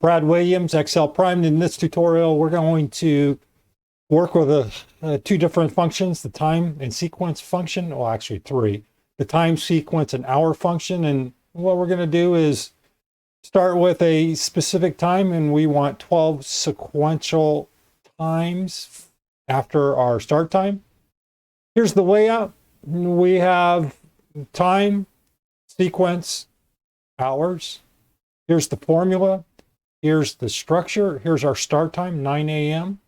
Brad Williams, Excel Primed. In this tutorial, we're going to work with two different functions, the time and sequence function. Well, actually three. The time, sequence, and hour function. And what we're going to do is start with a specific time, and we want 12 sequential times after our start time. Here's the layout. We have time, sequence, hours. Here's the formula. Here's the structure. Here's our start time, 9 a.m.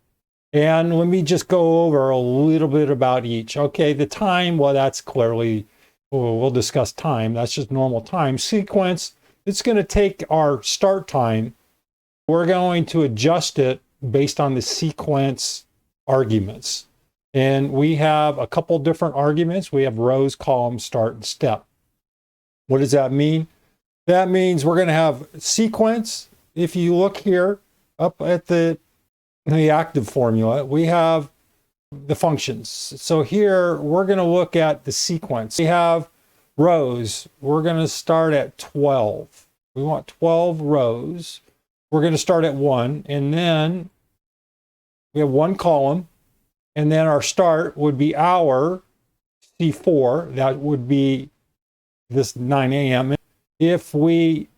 And let me just go over a little bit about each. Okay, the time, well, that's clearly, we'll discuss time. That's just normal time. Sequence, it's going to take our start time. We're going to adjust it based on the sequence arguments. And we have a couple different arguments. We have rows, columns, start, and step. What does that mean? That means we're going to have sequence. If you look here up at the active formula, we have the functions. So here we're going to look at the sequence. We have rows. We're going to start at 12. We want 12 rows. We're going to start at 1, and then we have one column, and then our start would be hour, C4. That would be this 9 a.m. If we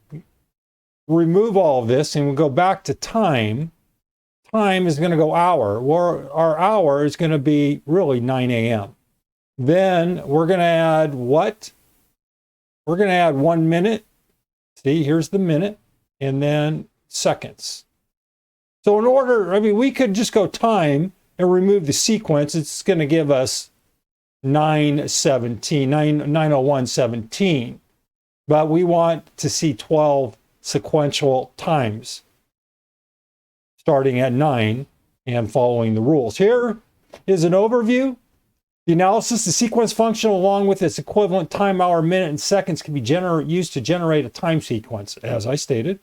remove all of this and we go back to time, time is going to go hour. Well, our hour is going to be really 9 a.m. Then we're going to add what? We're going to add 1 minute. See, here's the minute, and then seconds. So in order, I mean, we could just go time and remove the sequence. It's going to give us 9:01:17. But we want to see 12 sequential times starting at 9 and following the rules. Here is an overview. The analysis, the sequence function along with its equivalent time, hour, minute, and seconds can be used to generate a time sequence, as I stated.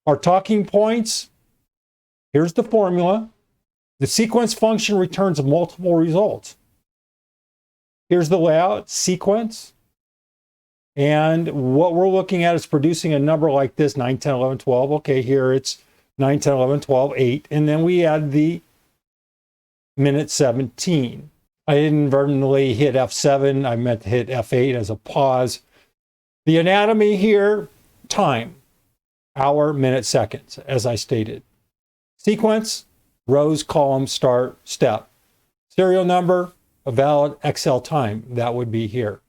Our talking points, here's the formula. The sequence function returns multiple results. Here's the layout, sequence. And what we're looking at is producing a number like this, 9, 10, 11, 12. Okay, here it's 9, 10, 11, 12, 8. And then we add the minute 17. I inadvertently hit F7. I meant to hit F8 as a pause. The anatomy here, time, hour, minute, seconds, as I stated. Sequence, rows, columns, start, step. Serial number, a valid Excel time. That would be here.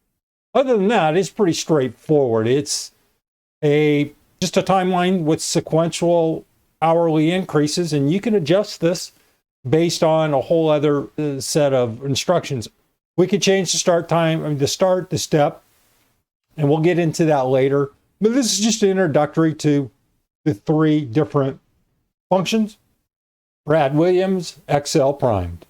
Other than that, it's pretty straightforward. It's just a timeline with sequential hourly increases, and you can adjust this based on a whole other set of instructions. We could change the start time, the start, the step, and we'll get into that later. But this is just an introductory to the three different functions. Brad Williams, Excel Primed.